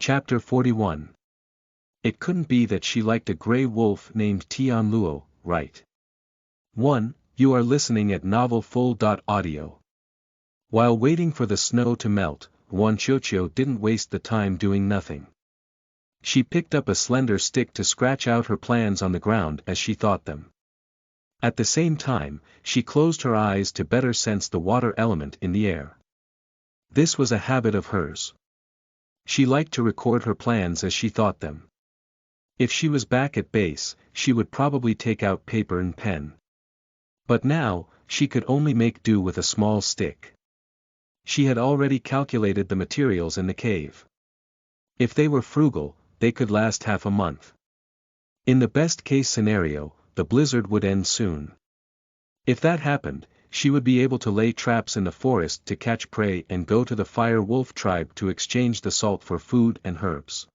Chapter 41. It couldn't be that she liked a gray wolf named Tian Luo, right? 1. You are listening at novelfull.audio. While waiting for the snow to melt, Wan Qiuqiu didn't waste the time doing nothing. She picked up a slender stick to scratch out her plans on the ground as she thought them. At the same time, she closed her eyes to better sense the water element in the air. This was a habit of hers. She liked to record her plans as she thought them. If she was back at base, she would probably take out paper and pen. But now, she could only make do with a small stick. She had already calculated the materials in the cave. If they were frugal, they could last half a month. In the best-case scenario, the blizzard would end soon. If that happened, she would be able to lay traps in the forest to catch prey and go to the fire wolf tribe to exchange the salt for food and herbs.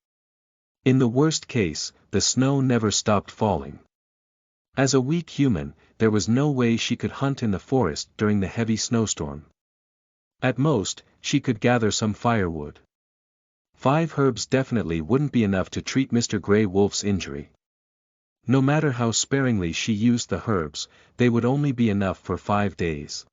In the worst case, the snow never stopped falling. As a weak human, there was no way she could hunt in the forest during the heavy snowstorm. At most, she could gather some firewood. 5 herbs definitely wouldn't be enough to treat Mr. Grey Wolf's injury. No matter how sparingly she used the herbs, they would only be enough for 5 days.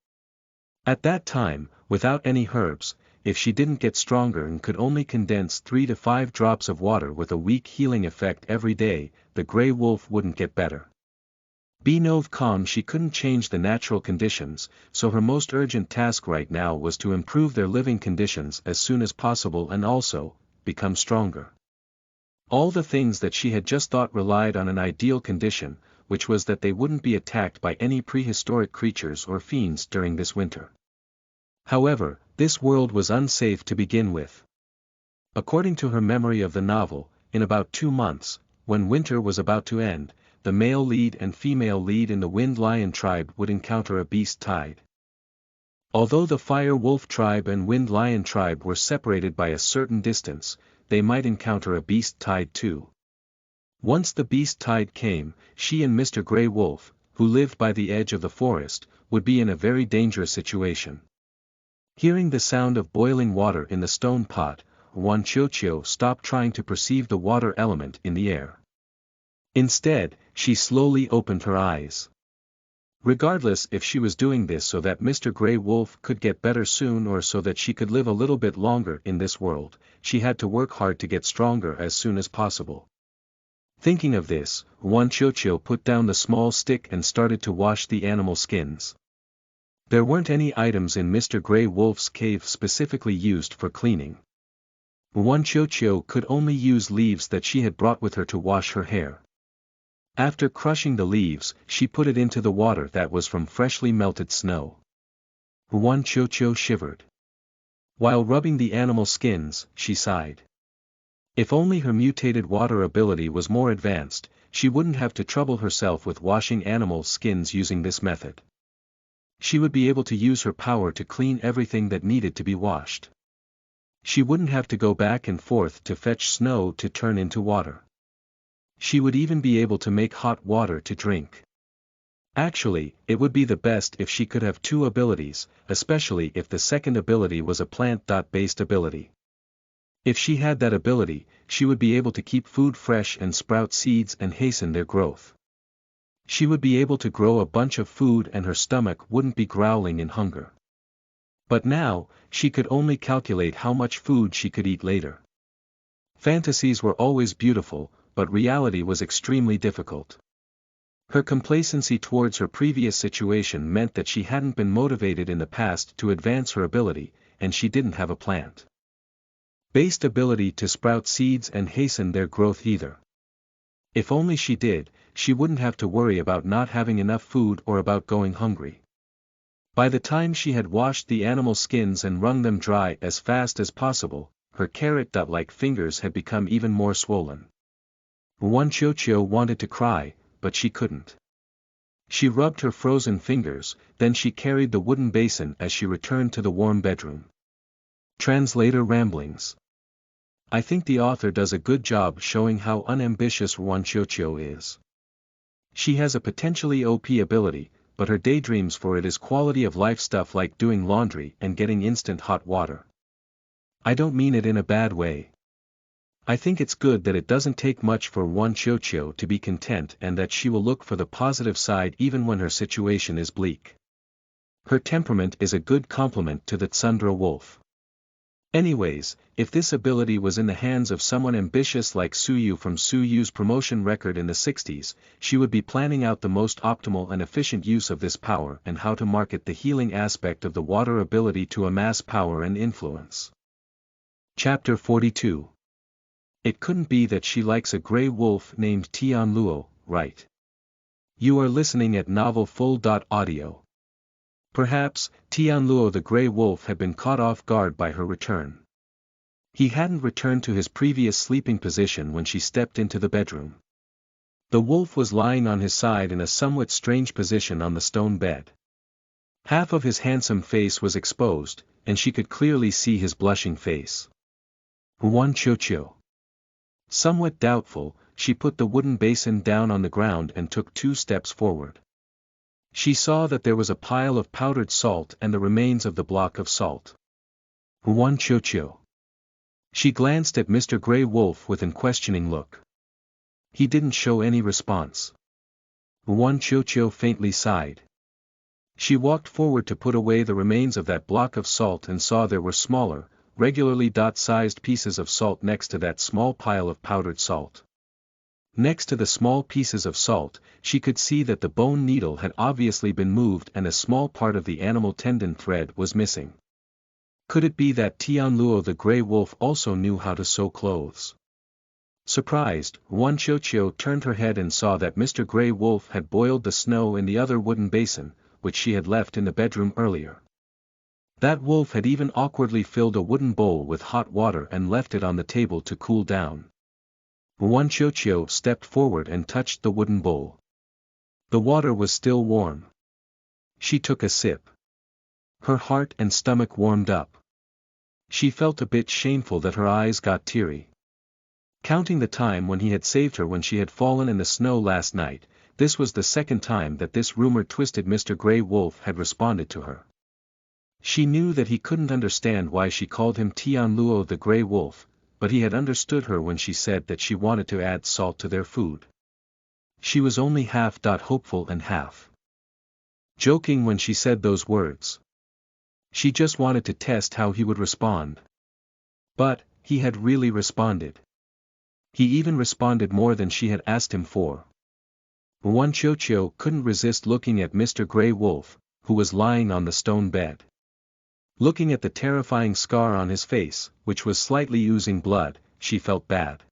At that time, without any herbs, if she didn't get stronger and could only condense 3 to 5 drops of water with a weak healing effect every day, the Grey Wolf wouldn't get better. Benove calm she couldn't change the natural conditions, so her most urgent task right now was to improve their living conditions as soon as possible and also, become stronger. All the things that she had just thought relied on an ideal condition, which was that they wouldn't be attacked by any prehistoric creatures or fiends during this winter. However, this world was unsafe to begin with. According to her memory of the novel, in about 2 months, when winter was about to end, the male lead and female lead in the Wind Lion tribe would encounter a beast tide. Although the Fire Wolf tribe and Wind Lion tribe were separated by a certain distance, they might encounter a beast tide too. Once the beast tide came, she and Mr. Grey Wolf, who lived by the edge of the forest, would be in a very dangerous situation. Hearing the sound of boiling water in the stone pot, Wan Qiuqiu stopped trying to perceive the water element in the air. Instead, she slowly opened her eyes. Regardless if she was doing this so that Mr. Grey Wolf could get better soon or so that she could live a little bit longer in this world, she had to work hard to get stronger as soon as possible. Thinking of this, Wan Qiuqiu put down the small stick and started to wash the animal skins. There weren't any items in Mr. Grey Wolf's cave specifically used for cleaning. Wan Qiuqiu could only use leaves that she had brought with her to wash her hair. After crushing the leaves, she put it into the water that was from freshly melted snow. Wan Qiuqiu shivered. While rubbing the animal skins, she sighed. If only her mutated water ability was more advanced, she wouldn't have to trouble herself with washing animal skins using this method. She would be able to use her power to clean everything that needed to be washed. She wouldn't have to go back and forth to fetch snow to turn into water. She would even be able to make hot water to drink. Actually, it would be the best if she could have 2 abilities, especially if the second ability was a plant-based ability. If she had that ability, she would be able to keep food fresh and sprout seeds and hasten their growth. She would be able to grow a bunch of food and her stomach wouldn't be growling in hunger. But now, she could only calculate how much food she could eat later. Fantasies were always beautiful, but reality was extremely difficult. Her complacency towards her previous situation meant that she hadn't been motivated in the past to advance her ability, and she didn't have a plant-based ability to sprout seeds and hasten their growth either. If only she did, she wouldn't have to worry about not having enough food or about going hungry. By the time she had washed the animal skins and wrung them dry as fast as possible, her carrot-like fingers had become even more swollen. Wan Qiuqiu wanted to cry, but she couldn't. She rubbed her frozen fingers, then she carried the wooden basin as she returned to the warm bedroom. Translator Ramblings. I think the author does a good job showing how unambitious Wan Qiuqiu is. She has a potentially OP ability, but her daydreams for it is quality of life stuff like doing laundry and getting instant hot water. I don't mean it in a bad way. I think it's good that it doesn't take much for Wan Qiuqiu to be content and that she will look for the positive side even when her situation is bleak. Her temperament is a good complement to the Tsundra wolf. Anyways, if this ability was in the hands of someone ambitious like Su Yu from Su Yu's promotion record in the 60s, she would be planning out the most optimal and efficient use of this power and how to market the healing aspect of the water ability to amass power and influence. Chapter 42. It couldn't be that she likes a grey wolf named Tian Luo, right? You are listening at novelfull.audio. Perhaps, Tian Luo the grey wolf had been caught off guard by her return. He hadn't returned to his previous sleeping position when she stepped into the bedroom. The wolf was lying on his side in a somewhat strange position on the stone bed. Half of his handsome face was exposed, and she could clearly see his blushing face. Wan Qiuqiu. Somewhat doubtful, she put the wooden basin down on the ground and took 2 steps forward. She saw that there was a pile of powdered salt and the remains of the block of salt. Wan Qiuqiu. She glanced at Mr. Grey Wolf with an questioning look. He didn't show any response. Wan Qiuqiu faintly sighed. She walked forward to put away the remains of that block of salt and saw there were smaller, regularly dot-sized pieces of salt next to that small pile of powdered salt. Next to the small pieces of salt, she could see that the bone needle had obviously been moved and a small part of the animal tendon thread was missing. Could it be that Tian Luo the grey wolf also knew how to sew clothes? Surprised, Wan Qiuqiu turned her head and saw that Mr. Grey Wolf had boiled the snow in the other wooden basin, which she had left in the bedroom earlier. That wolf had even awkwardly filled a wooden bowl with hot water and left it on the table to cool down. Wan Qiuqiu stepped forward and touched the wooden bowl. The water was still warm. She took a sip. Her heart and stomach warmed up. She felt a bit shameful that her eyes got teary. Counting the time when he had saved her when she had fallen in the snow last night, this was the second time that this rumor-twisted Mr. Grey Wolf had responded to her. She knew that he couldn't understand why she called him Tian Luo the Grey Wolf, but he had understood her when she said that she wanted to add salt to their food. She was only half hopeful and half joking when she said those words. She just wanted to test how he would respond. But, he had really responded. He even responded more than she had asked him for. Wan Qiuqiu couldn't resist looking at Mr. Grey Wolf, who was lying on the stone bed. Looking at the terrifying scar on his face, which was slightly oozing blood, she felt bad.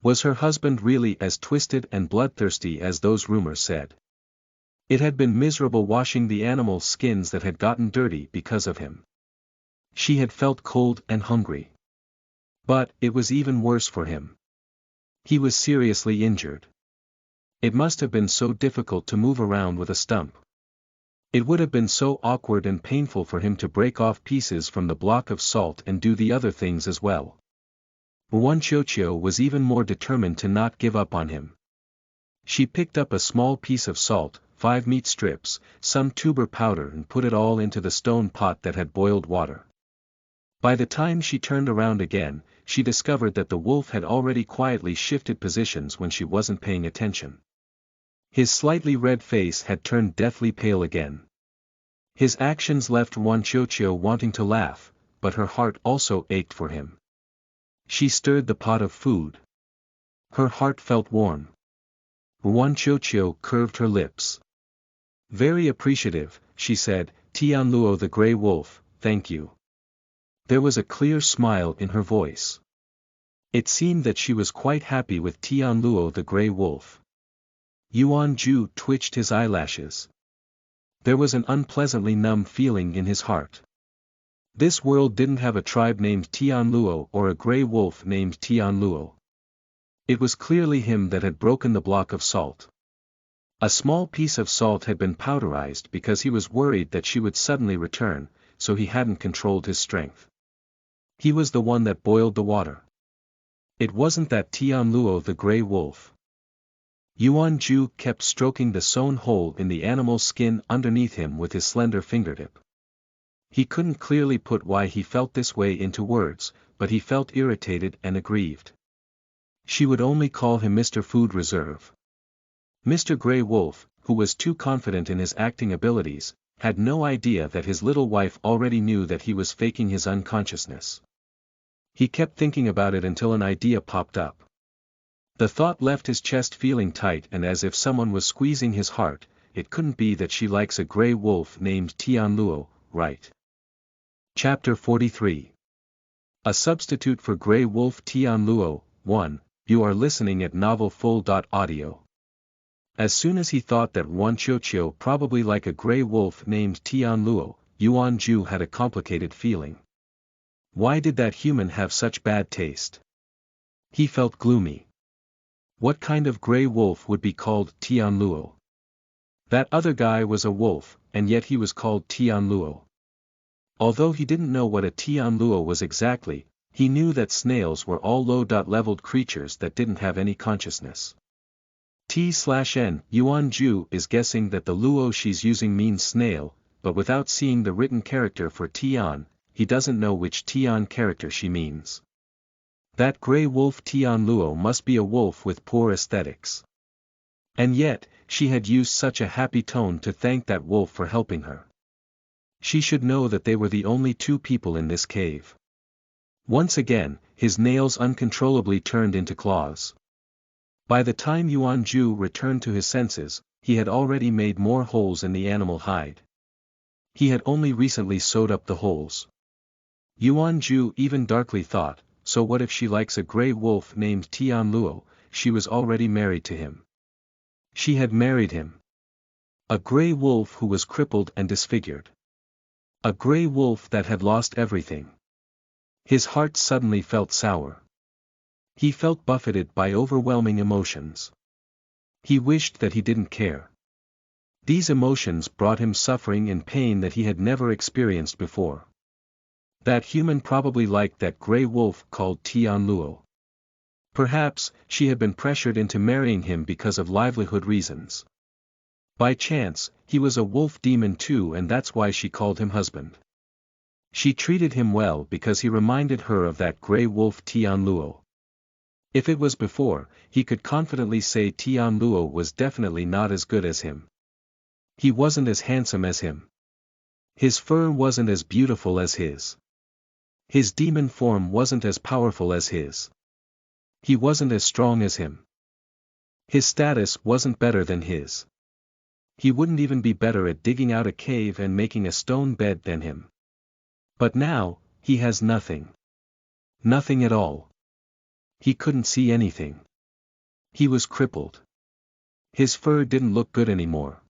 Was her husband really as twisted and bloodthirsty as those rumors said? It had been miserable washing the animals' skins that had gotten dirty because of him. She had felt cold and hungry. But, it was even worse for him. He was seriously injured. It must have been so difficult to move around with a stump. It would have been so awkward and painful for him to break off pieces from the block of salt and do the other things as well. Wan Qiuqiu was even more determined to not give up on him. She picked up a small piece of salt, 5 meat strips, some tuber powder and put it all into the stone pot that had boiled water. By the time she turned around again, she discovered that the wolf had already quietly shifted positions when she wasn't paying attention. His slightly red face had turned deathly pale again. His actions left Wan Qiuqiu wanting to laugh, but her heart also ached for him. She stirred the pot of food. Her heart felt warm. Wan Qiuqiu curved her lips. Very appreciative, she said, Tian Luo the Grey Wolf, thank you. There was a clear smile in her voice. It seemed that she was quite happy with Tian Luo the Grey Wolf. Yuan Ju twitched his eyelashes. There was an unpleasantly numb feeling in his heart. This world didn't have a tribe named Tian Luo or a grey wolf named Tian Luo. It was clearly him that had broken the block of salt. A small piece of salt had been powderized because he was worried that she would suddenly return, so he hadn't controlled his strength. He was the one that boiled the water. It wasn't that Tian Luo the Grey Wolf. Yuan Ju kept stroking the sewn hole in the animal's skin underneath him with his slender fingertip. He couldn't clearly put why he felt this way into words, but he felt irritated and aggrieved. She would only call him Mr. Food Reserve. Mr. Grey Wolf, who was too confident in his acting abilities, had no idea that his little wife already knew that he was faking his unconsciousness. He kept thinking about it until an idea popped up. The thought left his chest feeling tight and as if someone was squeezing his heart. It couldn't be that she likes a grey wolf named Tian Luo, right? Chapter 43. A substitute for Grey Wolf Tian Luo. 1. You are listening at novelfull.audio. As soon as he thought that Wan Qiuqiu probably like a grey wolf named Tian Luo, Yuan Ju had a complicated feeling. Why did that human have such bad taste? He felt gloomy. What kind of grey wolf would be called Tian Luo? That other guy was a wolf, and yet he was called Tian Luo. Although he didn't know what a Tian Luo was exactly, he knew that snails were all low-leveled creatures that didn't have any consciousness. T/N, Yuan Ju is guessing that the Luo she's using means snail, but without seeing the written character for Tian, he doesn't know which Tian character she means. That grey wolf Tian Luo must be a wolf with poor aesthetics. And yet, she had used such a happy tone to thank that wolf for helping her. She should know that they were the only two people in this cave. Once again, his nails uncontrollably turned into claws. By the time Yuan Ju returned to his senses, he had already made more holes in the animal hide. He had only recently sewed up the holes. Yuan Ju even darkly thought, so what if she likes a grey wolf named Tian Luo? She was already married to him. She had married him. A grey wolf who was crippled and disfigured. A grey wolf that had lost everything. His heart suddenly felt sour. He felt buffeted by overwhelming emotions. He wished that he didn't care. These emotions brought him suffering and pain that he had never experienced before. That human probably liked that grey wolf called Tian Luo. Perhaps, she had been pressured into marrying him because of livelihood reasons. By chance, he was a wolf demon too and that's why she called him husband. She treated him well because he reminded her of that grey wolf Tian Luo. If it was before, he could confidently say Tian Luo was definitely not as good as him. He wasn't as handsome as him. His fur wasn't as beautiful as his. His demon form wasn't as powerful as his. He wasn't as strong as him. His status wasn't better than his. He wouldn't even be better at digging out a cave and making a stone bed than him. But now, he has nothing. Nothing at all. He couldn't see anything. He was crippled. His fur didn't look good anymore.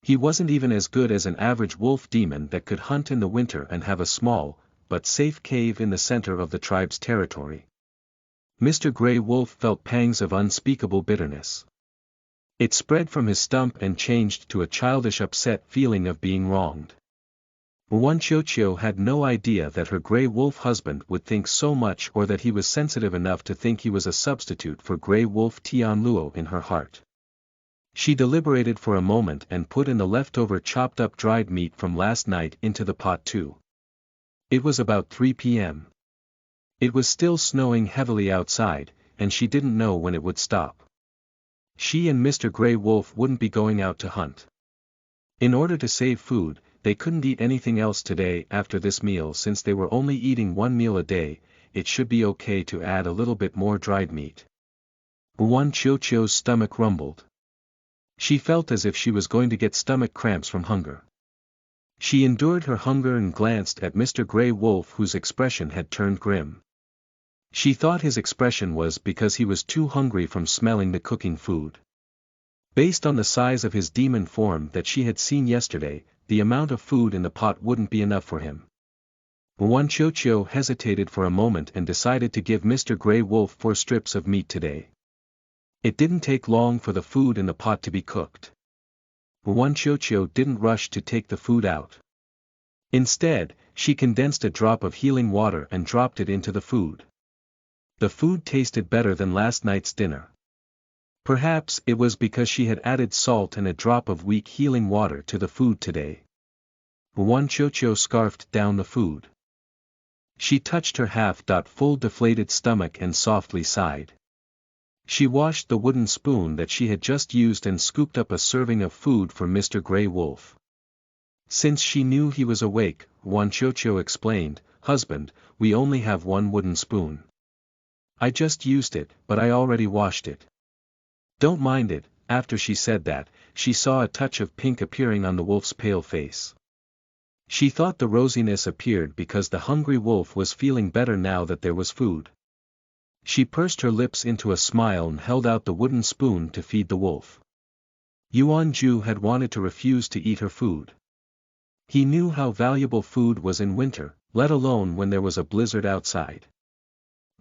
He wasn't even as good as an average wolf demon that could hunt in the winter and have a small, but safe cave in the center of the tribe's territory. Mr. Grey Wolf felt pangs of unspeakable bitterness. It spread from his stump and changed to a childish upset feeling of being wronged. Wan Qiuqiu had no idea that her grey wolf husband would think so much or that he was sensitive enough to think he was a substitute for grey wolf Tian Luo in her heart. She deliberated for a moment and put in the leftover chopped up dried meat from last night into the pot too. It was about 3 p.m. It was still snowing heavily outside, and she didn't know when it would stop. She and Mr. Grey Wolf wouldn't be going out to hunt. In order to save food, they couldn't eat anything else today after this meal since they were only eating one meal a day. It should be okay to add a little bit more dried meat. Wan Qiuqiu's stomach rumbled. She felt as if she was going to get stomach cramps from hunger. She endured her hunger and glanced at Mr. Grey Wolf whose expression had turned grim. She thought his expression was because he was too hungry from smelling the cooking food. Based on the size of his demon form that she had seen yesterday, the amount of food in the pot wouldn't be enough for him. Wan Qiuqiu hesitated for a moment and decided to give Mr. Grey Wolf 4 strips of meat today. It didn't take long for the food in the pot to be cooked. Wan Qiuqiu didn't rush to take the food out. Instead, she condensed a drop of healing water and dropped it into the food. The food tasted better than last night's dinner. Perhaps it was because she had added salt and a drop of weak healing water to the food today. Wan Qiuqiu scarfed down the food. She touched her half-full deflated stomach and softly sighed. She washed the wooden spoon that she had just used and scooped up a serving of food for Mr. Grey Wolf. Since she knew he was awake, Wanchocho explained, "Husband, we only have one wooden spoon. I just used it, but I already washed it. Don't mind it." After she said that, she saw a touch of pink appearing on the wolf's pale face. She thought the rosiness appeared because the hungry wolf was feeling better now that there was food. She pursed her lips into a smile and held out the wooden spoon to feed the wolf. Yuan Ju had wanted to refuse to eat her food. He knew how valuable food was in winter, let alone when there was a blizzard outside.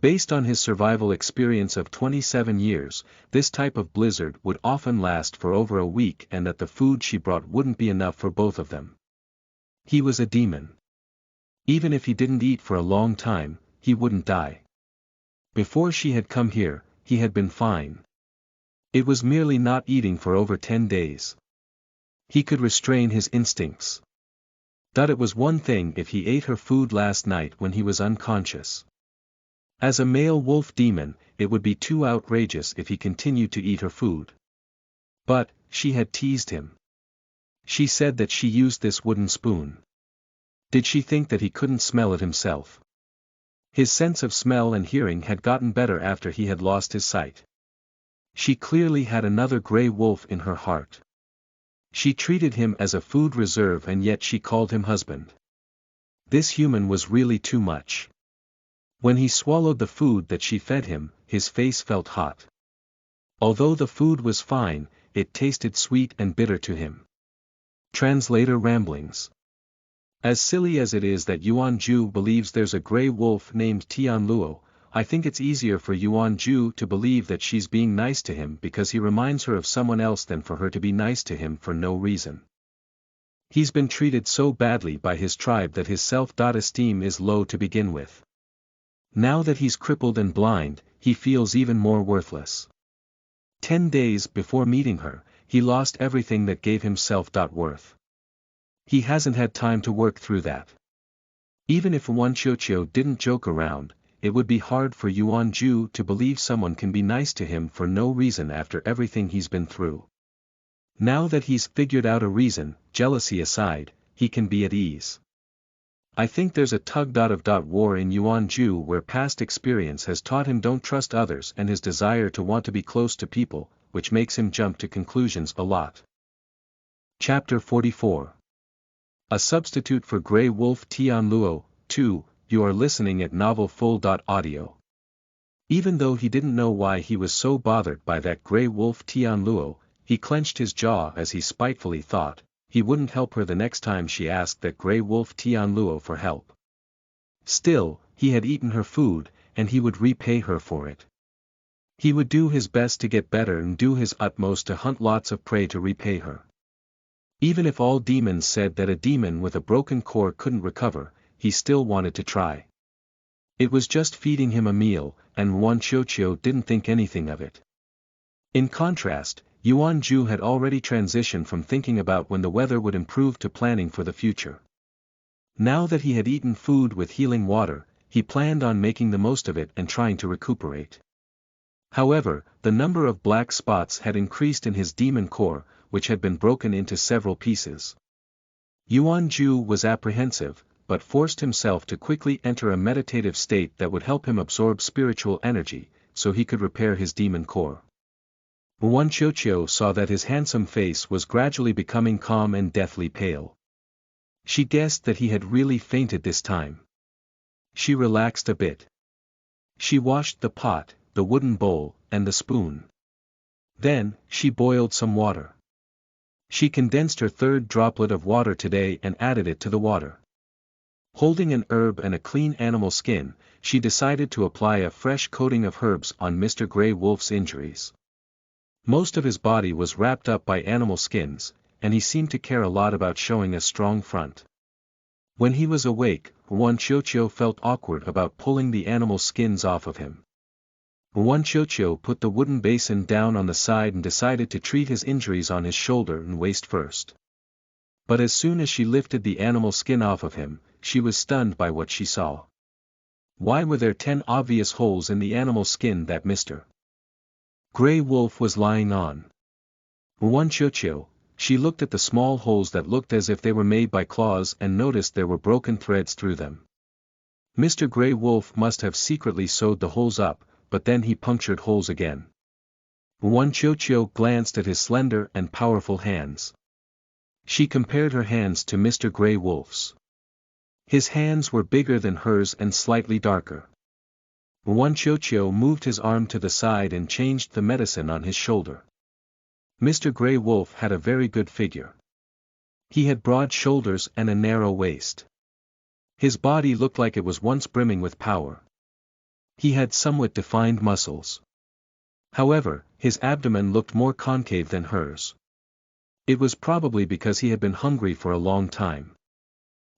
Based on his survival experience of 27 years, this type of blizzard would often last for over a week and that the food she brought wouldn't be enough for both of them. He was a demon. Even if he didn't eat for a long time, he wouldn't die. Before she had come here, he had been fine. It was merely not eating for over 10 days. He could restrain his instincts. That it was one thing if he ate her food last night when he was unconscious. As a male wolf demon, it would be too outrageous if he continued to eat her food. But, she had teased him. She said that she used this wooden spoon. Did she think that he couldn't smell it himself? His sense of smell and hearing had gotten better after he had lost his sight. She clearly had another gray wolf in her heart. She treated him as a food reserve and yet she called him husband. This human was really too much. When he swallowed the food that she fed him, his face felt hot. Although the food was fine, it tasted sweet and bitter to him. Translator Ramblings. As silly as it is that Yuan Ju believes there's a gray wolf named Tian Luo, I think it's easier for Yuan Ju to believe that she's being nice to him because he reminds her of someone else than for her to be nice to him for no reason. He's been treated so badly by his tribe that his self-esteem is low to begin with. Now that he's crippled and blind, he feels even more worthless. 10 days before meeting her, he lost everything that gave him self-worth. He hasn't had time to work through that. Even if Wanchocho didn't joke around, it would be hard for Yuan Ju to believe someone can be nice to him for no reason after everything he's been through. Now that he's figured out a reason, jealousy aside, he can be at ease. I think there's a tug-of-war in Yuan Ju where past experience has taught him don't trust others and his desire to want to be close to people, which makes him jump to conclusions a lot. Chapter 44. A substitute for Grey Wolf Tian Luo, 2, you are listening at novelfull.audio. Even though he didn't know why he was so bothered by that Grey Wolf Tian Luo, he clenched his jaw as he spitefully thought, he wouldn't help her the next time she asked that Grey Wolf Tian Luo for help. Still, he had eaten her food, and he would repay her for it. He would do his best to get better and do his utmost to hunt lots of prey to repay her. Even if all demons said that a demon with a broken core couldn't recover, he still wanted to try. It was just feeding him a meal, and Wanchocho didn't think anything of it. In contrast, Yuan Ju had already transitioned from thinking about when the weather would improve to planning for the future. Now that he had eaten food with healing water, he planned on making the most of it and trying to recuperate. However, the number of black spots had increased in his demon core, which had been broken into several pieces. Yuan Ju was apprehensive, but forced himself to quickly enter a meditative state that would help him absorb spiritual energy, so he could repair his demon core. Wanchocho saw that his handsome face was gradually becoming calm and deathly pale. She guessed that he had really fainted this time. She relaxed a bit. She washed the pot, the wooden bowl, and the spoon. Then, she boiled some water. She condensed her third droplet of water today and added it to the water. Holding an herb and a clean animal skin, she decided to apply a fresh coating of herbs on Mr. Grey Wolf's injuries. Most of his body was wrapped up by animal skins, and he seemed to care a lot about showing a strong front. When he was awake, Wanchocho felt awkward about pulling the animal skins off of him. Wanchocho put the wooden basin down on the side and decided to treat his injuries on his shoulder and waist first. But as soon as she lifted the animal skin off of him, she was stunned by what she saw. Why were there 10 obvious holes in the animal skin that Mr. Grey Wolf was lying on Wanchocho. She looked at the small holes that looked as if they were made by claws and noticed there were broken threads through them. Mr. Grey Wolf must have secretly sewed the holes up, but then he punctured holes again. Wanchocho glanced at his slender and powerful hands. She compared her hands to Mr. Grey Wolf's. His hands were bigger than hers and slightly darker. Wanchocho moved his arm to the side and changed the medicine on his shoulder. Mr. Grey Wolf had a very good figure. He had broad shoulders and a narrow waist. His body looked like it was once brimming with power. He had somewhat defined muscles. However, his abdomen looked more concave than hers. It was probably because he had been hungry for a long time.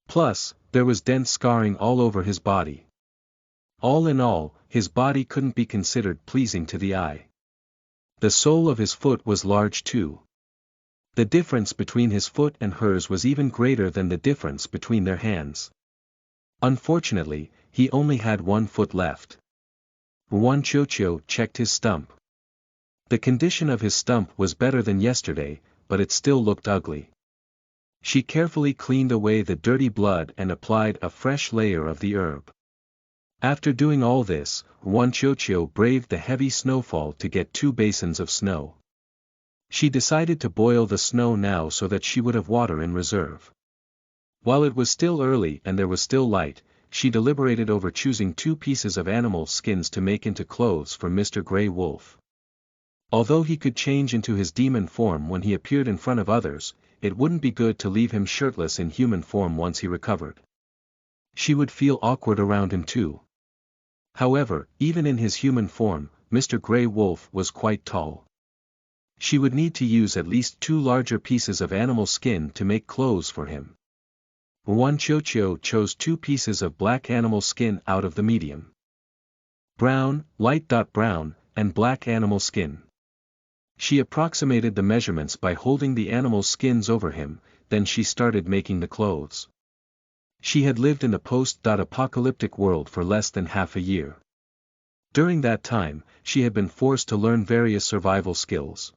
Plus, there was dense scarring all over his body. All in all, his body couldn't be considered pleasing to the eye. The sole of his foot was large too. The difference between his foot and hers was even greater than the difference between their hands. Unfortunately, he only had one foot left. Wanchocho checked his stump. The condition of his stump was better than yesterday, but it still looked ugly. She carefully cleaned away the dirty blood and applied a fresh layer of the herb. After doing all this, Wanchocho braved the heavy snowfall to get 2 basins of snow. She decided to boil the snow now so that she would have water in reserve. While it was still early and there was still light, she deliberated over choosing 2 pieces of animal skins to make into clothes for Mr. Grey Wolf. Although he could change into his demon form when he appeared in front of others, it wouldn't be good to leave him shirtless in human form once he recovered. She would feel awkward around him too. However, even in his human form, Mr. Grey Wolf was quite tall. She would need to use at least 2 larger pieces of animal skin to make clothes for him. Wanchocho chose 2 pieces of black animal skin out of the medium brown, light brown, and black animal skin. She approximated the measurements by holding the animal skins over him, then she started making the clothes. She had lived in the post-apocalyptic world for less than half a year. During that time, she had been forced to learn various survival skills.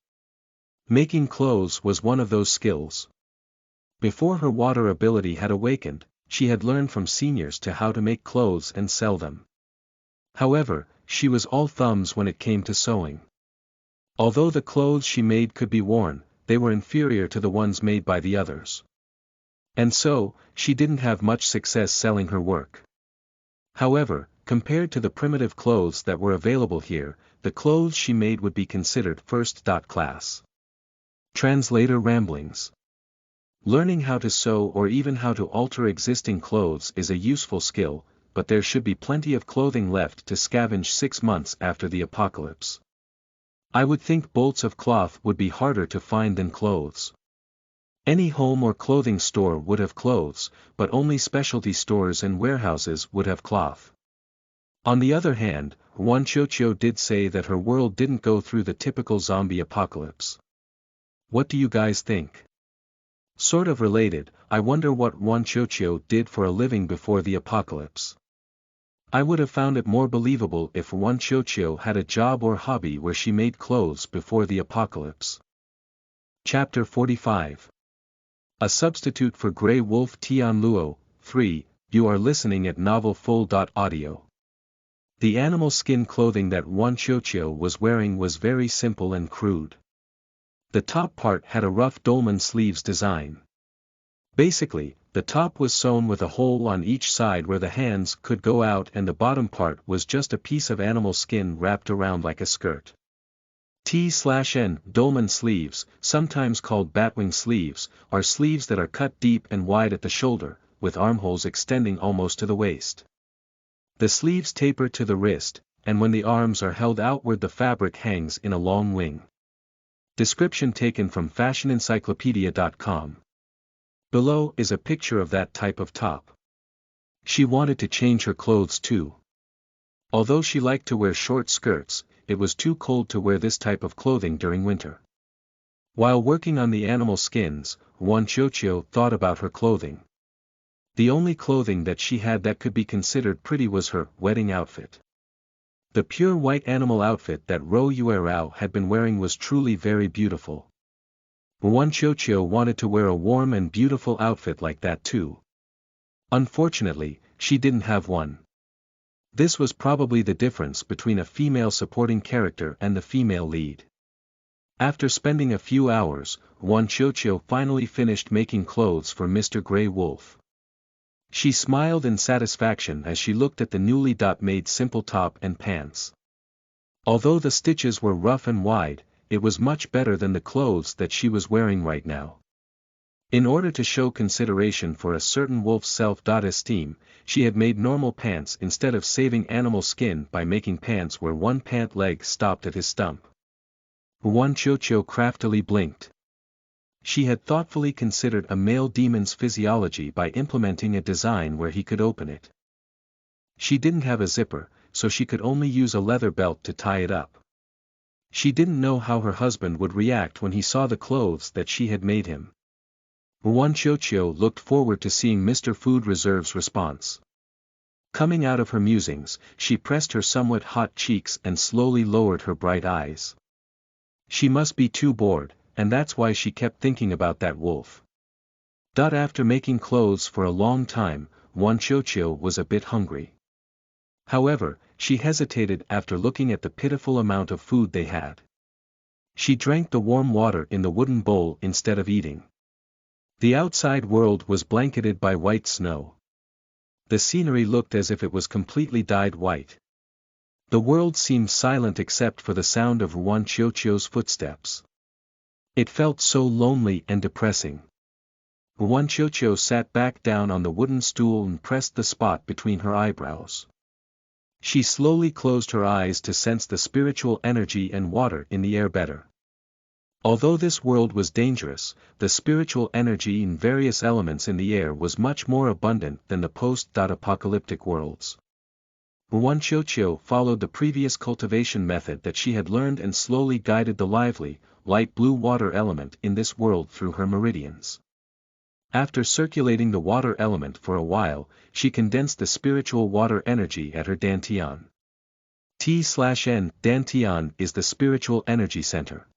Making clothes was one of those skills. Before her water ability had awakened, she had learned from seniors to how to make clothes and sell them. However, she was all thumbs when it came to sewing. Although the clothes she made could be worn, they were inferior to the ones made by the others. And so, she didn't have much success selling her work. However, compared to the primitive clothes that were available here, the clothes she made would be considered first-class. Translator Ramblings. Learning how to sew or even how to alter existing clothes is a useful skill, but there should be plenty of clothing left to scavenge 6 months after the apocalypse. I would think bolts of cloth would be harder to find than clothes. Any home or clothing store would have clothes, but only specialty stores and warehouses would have cloth. On the other hand, Wanchocho did say that her world didn't go through the typical zombie apocalypse. What do you guys think? Sort of related, I wonder what Wanchocho did for a living before the apocalypse. I would have found it more believable if Wanchocho had a job or hobby where she made clothes before the apocalypse. Chapter 45. A Substitute for Grey Wolf Tianluo, 3, you are listening at novelfull.audio. The animal skin clothing that Wanchocho was wearing was very simple and crude. The top part had a rough dolman sleeves design. Basically, the top was sewn with a hole on each side where the hands could go out and the bottom part was just a piece of animal skin wrapped around like a skirt. T/N dolman sleeves, sometimes called batwing sleeves, are sleeves that are cut deep and wide at the shoulder, with armholes extending almost to the waist. The sleeves taper to the wrist, and when the arms are held outward the fabric hangs in a long wing. Description taken from fashionencyclopedia.com. Below is a picture of that type of top. She wanted to change her clothes too. Although she liked to wear short skirts, it was too cold to wear this type of clothing during winter. While working on the animal skins, Wanchocho thought about her clothing. The only clothing that she had that could be considered pretty was her wedding outfit. The pure white animal outfit that Ro Yuerao had been wearing was truly very beautiful. Wan Qiuqiu wanted to wear a warm and beautiful outfit like that too. Unfortunately, she didn't have one. This was probably the difference between a female supporting character and the female lead. After spending a few hours, Wan Qiuqiu finally finished making clothes for Mr. Grey Wolf. She smiled in satisfaction as she looked at the newly made simple top and pants. Although the stitches were rough and wide, it was much better than the clothes that she was wearing right now. In order to show consideration for a certain wolf's self-esteem, she had made normal pants instead of saving animal skin by making pants where one pant leg stopped at his stump. Wan Qiuqiu craftily blinked. She had thoughtfully considered a male demon's physiology by implementing a design where he could open it. She didn't have a zipper, so she could only use a leather belt to tie it up. She didn't know how her husband would react when he saw the clothes that she had made him. Wan Qiuqiu looked forward to seeing Mr. Food Reserve's response. Coming out of her musings, she pressed her somewhat hot cheeks and slowly lowered her bright eyes. She must be too bored, and that's why she kept thinking about that wolf. After making clothes for a long time, Wan Qiuqiu was a bit hungry. However, she hesitated after looking at the pitiful amount of food they had. She drank the warm water in the wooden bowl instead of eating. The outside world was blanketed by white snow. The scenery looked as if it was completely dyed white. The world seemed silent except for the sound of Wan Qiuqiu's footsteps. It felt so lonely and depressing. Wan Qiuqiu sat back down on the wooden stool and pressed the spot between her eyebrows. She slowly closed her eyes to sense the spiritual energy and water in the air better. Although this world was dangerous, the spiritual energy in various elements in the air was much more abundant than the post-apocalyptic worlds. Wan Qiuqiu followed the previous cultivation method that she had learned and slowly guided the lively, light blue water element in this world through her meridians. After circulating the water element for a while, she condensed the spiritual water energy at her dantian. T/N dantian is the spiritual energy center.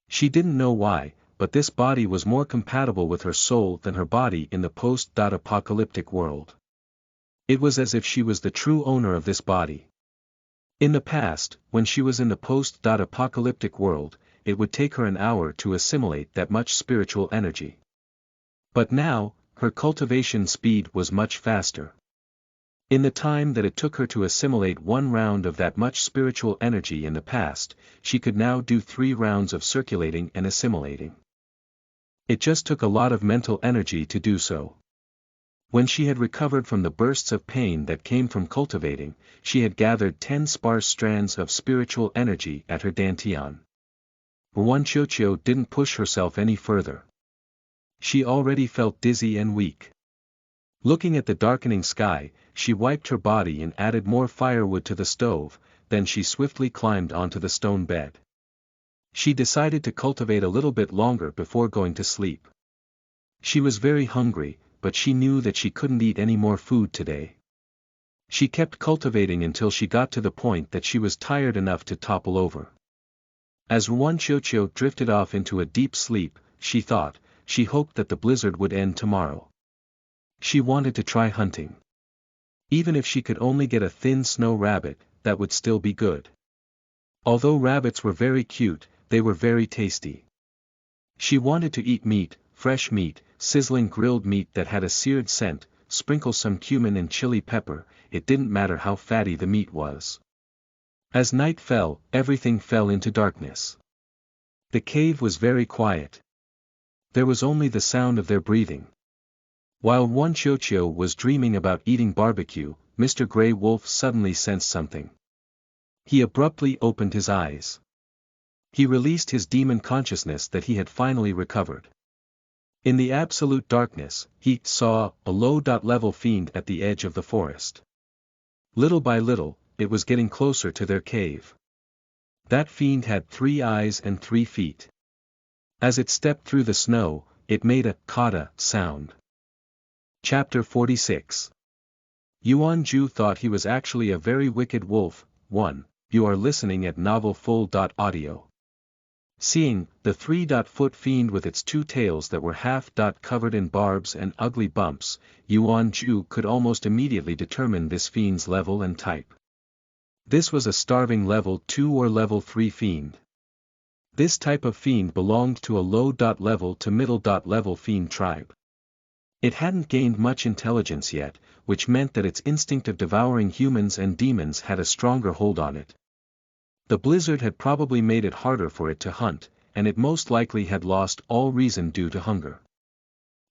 She didn't know why, but this body was more compatible with her soul than her body in the post-apocalyptic world. It was as if she was the true owner of this body. In the past, when she was in the post-apocalyptic world, it would take her an hour to assimilate that much spiritual energy. But now, her cultivation speed was much faster. In the time that it took her to assimilate 1 round of that much spiritual energy in the past, she could now do 3 rounds of circulating and assimilating. It just took a lot of mental energy to do so. When she had recovered from the bursts of pain that came from cultivating, she had gathered 10 sparse strands of spiritual energy at her dantian. Wan Qiuqiu didn't push herself any further. She already felt dizzy and weak. Looking at the darkening sky, she wiped her body and added more firewood to the stove, then she swiftly climbed onto the stone bed. She decided to cultivate a little bit longer before going to sleep. She was very hungry, but she knew that she couldn't eat any more food today. She kept cultivating until she got to the point that she was tired enough to topple over. As Wan Qiuqiu drifted off into a deep sleep, she thought, she hoped that the blizzard would end tomorrow. She wanted to try hunting. Even if she could only get a thin snow rabbit, that would still be good. Although rabbits were very cute, they were very tasty. She wanted to eat meat, fresh meat, sizzling grilled meat that had a seared scent, sprinkle some cumin and chili pepper, it didn't matter how fatty the meat was. As night fell, everything fell into darkness. The cave was very quiet. There was only the sound of their breathing. While Wan Qiuqiu was dreaming about eating barbecue, Mr. Grey Wolf suddenly sensed something. He abruptly opened his eyes. He released his demon consciousness that he had finally recovered. In the absolute darkness, he saw a low-level fiend at the edge of the forest. Little by little, it was getting closer to their cave. That fiend had 3 eyes and 3 feet. As it stepped through the snow, it made a kata sound. Chapter 46. Yuan Ju thought he was actually a very wicked wolf, 1. You are listening at novelfull.audio. Seeing the 3-foot fiend with its two tails that were half-covered in barbs and ugly bumps, Yuan Ju could almost immediately determine this fiend's level and type. This was a starving level 2 or level 3 fiend. This type of fiend belonged to a low-level to middle-level fiend tribe. It hadn't gained much intelligence yet, which meant that its instinct of devouring humans and demons had a stronger hold on it. The blizzard had probably made it harder for it to hunt, and it most likely had lost all reason due to hunger.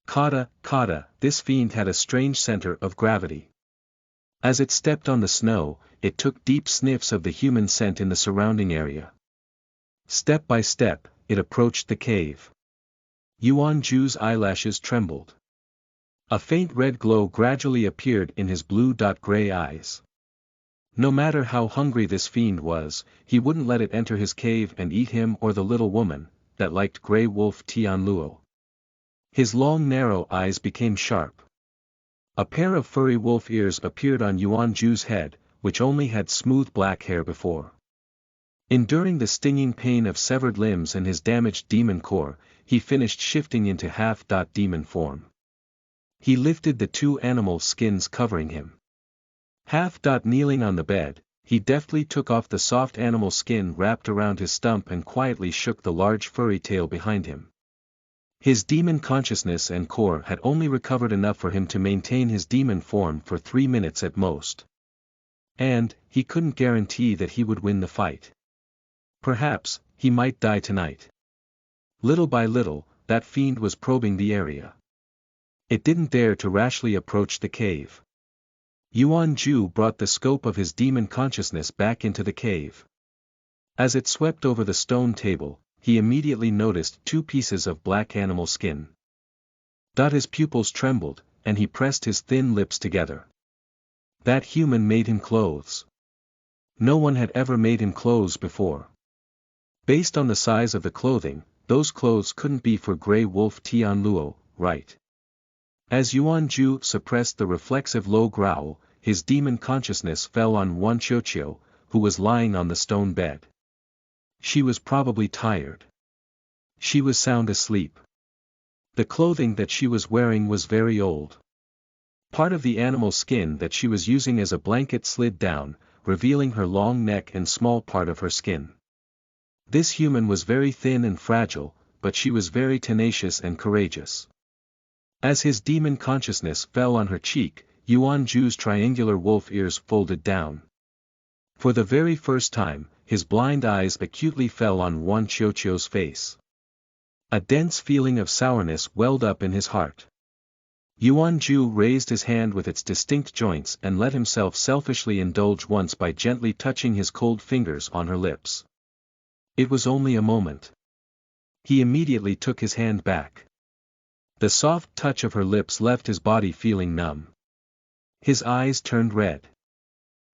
Kata, this fiend had a strange center of gravity. As it stepped on the snow, it took deep sniffs of the human scent in the surrounding area. Step by step, it approached the cave. Yuan Ju's eyelashes trembled. A faint red glow gradually appeared in his blue-gray eyes. No matter how hungry this fiend was, he wouldn't let it enter his cave and eat him or the little woman, that liked Grey Wolf Tianluo. His long narrow eyes became sharp. A pair of furry wolf ears appeared on Yuan Ju's head, which only had smooth black hair before. Enduring the stinging pain of severed limbs and his damaged demon core, he finished shifting into half-demon form. He lifted the two animal skins covering him. Kneeling on the bed, he deftly took off the soft animal skin wrapped around his stump and quietly shook the large furry tail behind him. His demon consciousness and core had only recovered enough for him to maintain his demon form for 3 minutes at most. And, he couldn't guarantee that he would win the fight. Perhaps, he might die tonight. Little by little, that fiend was probing the area. It didn't dare to rashly approach the cave. Yuan Ju brought the scope of his demon consciousness back into the cave. As it swept over the stone table, he immediately noticed 2 pieces of black animal skin. His pupils trembled, and he pressed his thin lips together. That human made him clothes. No one had ever made him clothes before. Based on the size of the clothing, those clothes couldn't be for Grey Wolf Tianluo, right? As Yuan Ju suppressed the reflexive low growl, his demon consciousness fell on Wan Qiuqiu, who was lying on the stone bed. She was probably tired. She was sound asleep. The clothing that she was wearing was very old. Part of the animal skin that she was using as a blanket slid down, revealing her long neck and small part of her skin. This human was very thin and fragile, but she was very tenacious and courageous. As his demon consciousness fell on her cheek, Yuan Ju's triangular wolf ears folded down. For the very first time, his blind eyes acutely fell on Wan Qiuqiu's face. A dense feeling of sourness welled up in his heart. Yuan Ju raised his hand with its distinct joints and let himself selfishly indulge once by gently touching his cold fingers on her lips. It was only a moment. He immediately took his hand back. The soft touch of her lips left his body feeling numb. His eyes turned red.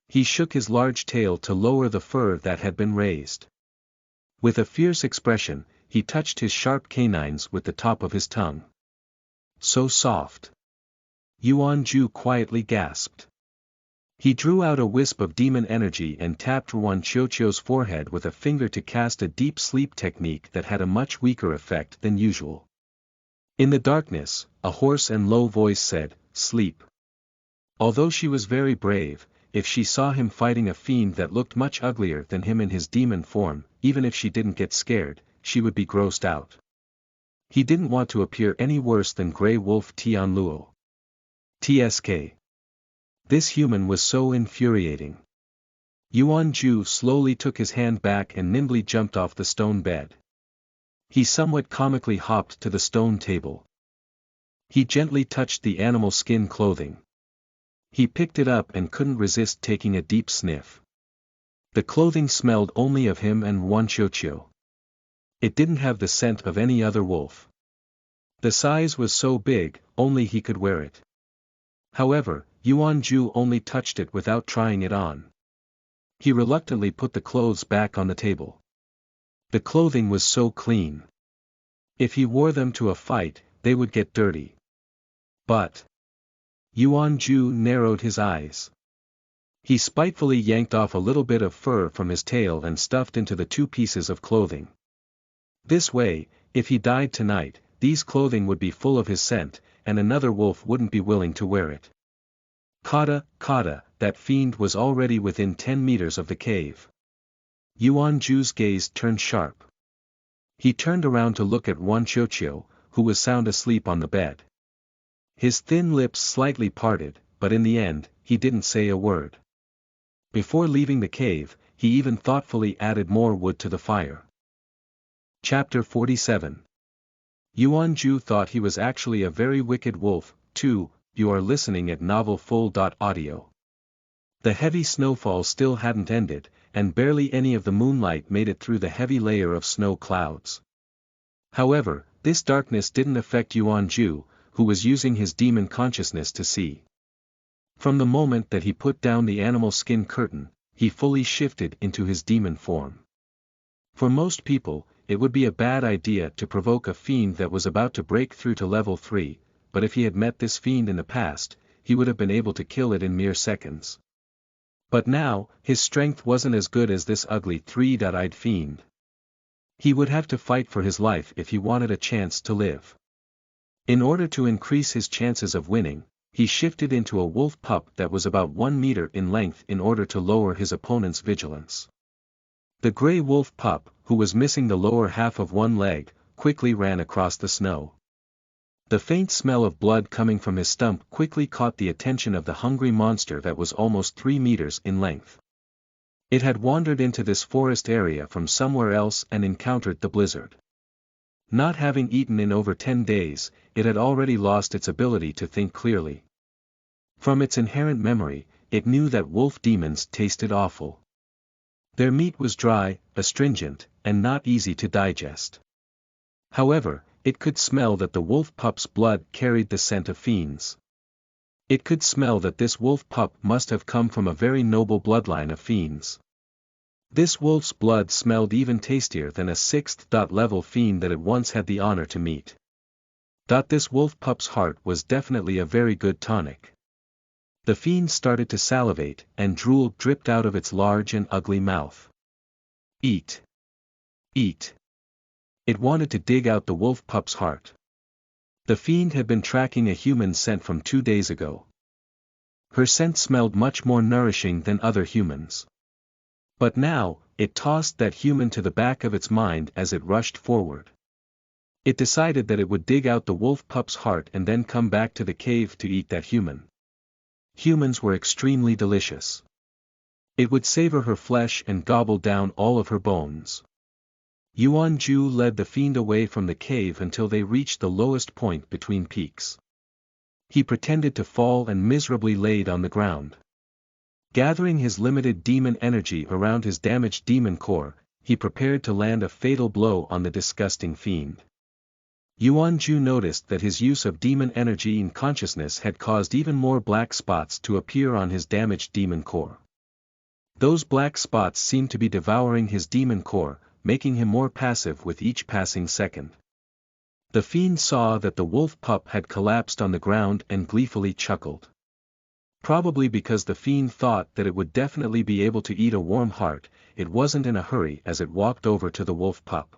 He shook his large tail to lower the fur that had been raised. With a fierce expression, he touched his sharp canines with the top of his tongue. So soft. Yuan Ju quietly gasped. He drew out a wisp of demon energy and tapped Wan Qiuqiu's forehead with a finger to cast a deep sleep technique that had a much weaker effect than usual. In the darkness, a hoarse and low voice said, "Sleep." Although she was very brave, if she saw him fighting a fiend that looked much uglier than him in his demon form, even if she didn't get scared, she would be grossed out. He didn't want to appear any worse than Grey Wolf Tianluo. TSK. This human was so infuriating. Yuan Ju slowly took his hand back and nimbly jumped off the stone bed. He somewhat comically hopped to the stone table. He gently touched the animal skin clothing. He picked it up and couldn't resist taking a deep sniff. The clothing smelled only of him and Wan Qiuqiu. It didn't have the scent of any other wolf. The size was so big, only he could wear it. However, Yuan Ju only touched it without trying it on. He reluctantly put the clothes back on the table. The clothing was so clean. If he wore them to a fight, they would get dirty. But Yuan Ju narrowed his eyes. He spitefully yanked off a little bit of fur from his tail and stuffed into the 2 pieces of clothing. This way, if he died tonight, these clothing would be full of his scent, and another wolf wouldn't be willing to wear it. Kata, Kata, that fiend was already within 10 meters of the cave. Yuan Ju's gaze turned sharp. He turned around to look at Wan Qiuqiu, who was sound asleep on the bed. His thin lips slightly parted, but in the end, he didn't say a word. Before leaving the cave, he even thoughtfully added more wood to the fire. Chapter 47. Yuan Ju thought he was actually a very wicked wolf, too. You are listening at novelfull.audio. The heavy snowfall still hadn't ended, and barely any of the moonlight made it through the heavy layer of snow clouds. However, this darkness didn't affect Yuan Ju, who was using his demon consciousness to see. From the moment that he put down the animal skin curtain, he fully shifted into his demon form. For most people, it would be a bad idea to provoke a fiend that was about to break through to level 3, but if he had met this fiend in the past, he would have been able to kill it in mere seconds. But now, his strength wasn't as good as this ugly 3-eyed fiend. He would have to fight for his life if he wanted a chance to live. In order to increase his chances of winning, he shifted into a wolf pup that was about 1 meter in length in order to lower his opponent's vigilance. The gray wolf pup, who was missing the lower half of one leg, quickly ran across the snow. The faint smell of blood coming from his stump quickly caught the attention of the hungry monster that was almost 3 meters in length. It had wandered into this forest area from somewhere else and encountered the blizzard. Not having eaten in over 10 days, it had already lost its ability to think clearly. From its inherent memory, it knew that wolf demons tasted awful. Their meat was dry, astringent, and not easy to digest. However, it could smell that the wolf pup's blood carried the scent of fiends. It could smell that this wolf pup must have come from a very noble bloodline of fiends. This wolf's blood smelled even tastier than a 6th level fiend that it once had the honor to meet. This wolf pup's heart was definitely a very good tonic. The fiend started to salivate, and drool dripped out of its large and ugly mouth. Eat! Eat! It wanted to dig out the wolf pup's heart. The fiend had been tracking a human scent from 2 days ago. Her scent smelled much more nourishing than other humans. But now, it tossed that human to the back of its mind as it rushed forward. It decided that it would dig out the wolf pup's heart and then come back to the cave to eat that human. Humans were extremely delicious. It would savor her flesh and gobble down all of her bones. Yuan Ju led the fiend away from the cave until they reached the lowest point between peaks. He pretended to fall and miserably laid on the ground. Gathering his limited demon energy around his damaged demon core, he prepared to land a fatal blow on the disgusting fiend. Yuan Ju noticed that his use of demon energy in consciousness had caused even more black spots to appear on his damaged demon core. Those black spots seemed to be devouring his demon core, making him more passive with each passing second. The fiend saw that the wolf pup had collapsed on the ground and gleefully chuckled. Probably because the fiend thought that it would definitely be able to eat a warm heart, it wasn't in a hurry as it walked over to the wolf pup.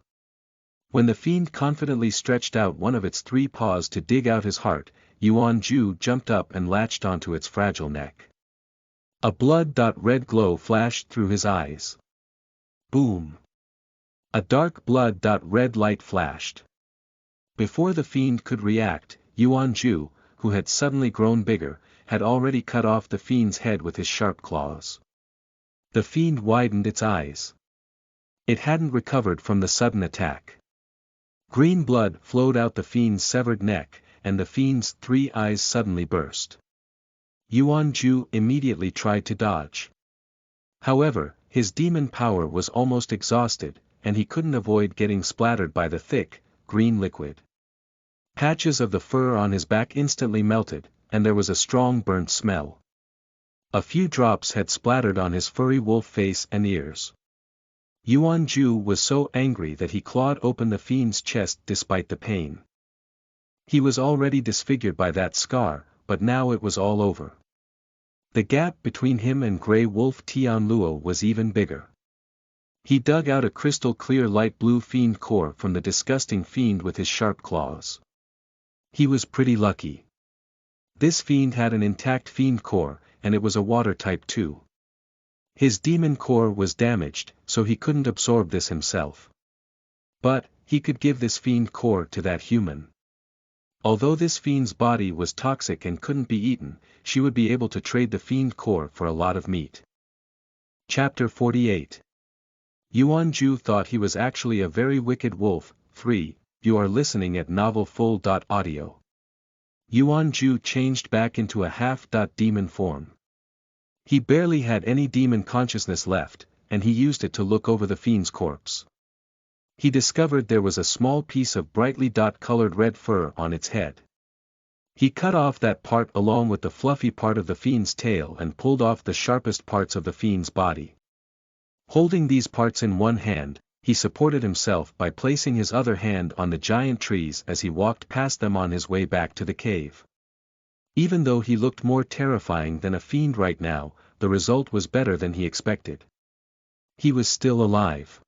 When the fiend confidently stretched out one of its 3 paws to dig out his heart, Yuan Ju jumped up and latched onto its fragile neck. A blood-red glow flashed through his eyes. Boom! A dark blood-red light flashed. Before the fiend could react, Yuan Ju, who had suddenly grown bigger, had already cut off the fiend's head with his sharp claws. The fiend widened its eyes. It hadn't recovered from the sudden attack. Green blood flowed out the fiend's severed neck, and the fiend's 3 eyes suddenly burst. Yuan Ju immediately tried to dodge. However, his demon power was almost exhausted, and he couldn't avoid getting splattered by the thick, green liquid. Patches of the fur on his back instantly melted, and there was a strong burnt smell. A few drops had splattered on his furry wolf face and ears. Yuan Ju was so angry that he clawed open the fiend's chest despite the pain. He was already disfigured by that scar, but now it was all over. The gap between him and Grey Wolf Tian Luo was even bigger. He dug out a crystal-clear light blue fiend core from the disgusting fiend with his sharp claws. He was pretty lucky. This fiend had an intact fiend core, and it was a water type too. His demon core was damaged, so he couldn't absorb this himself. But, he could give this fiend core to that human. Although this fiend's body was toxic and couldn't be eaten, she would be able to trade the fiend core for a lot of meat. Chapter 48. Yuan Ju thought he was actually a very wicked wolf. 3. You are listening at novelfull.audio. Yuan Ju changed back into a half-demon form. He barely had any demon consciousness left, and he used it to look over the fiend's corpse. He discovered there was a small piece of brightly colored red fur on its head. He cut off that part along with the fluffy part of the fiend's tail and pulled off the sharpest parts of the fiend's body. Holding these parts in one hand, he supported himself by placing his other hand on the giant trees as he walked past them on his way back to the cave. Even though he looked more terrifying than a fiend right now, the result was better than he expected. He was still alive.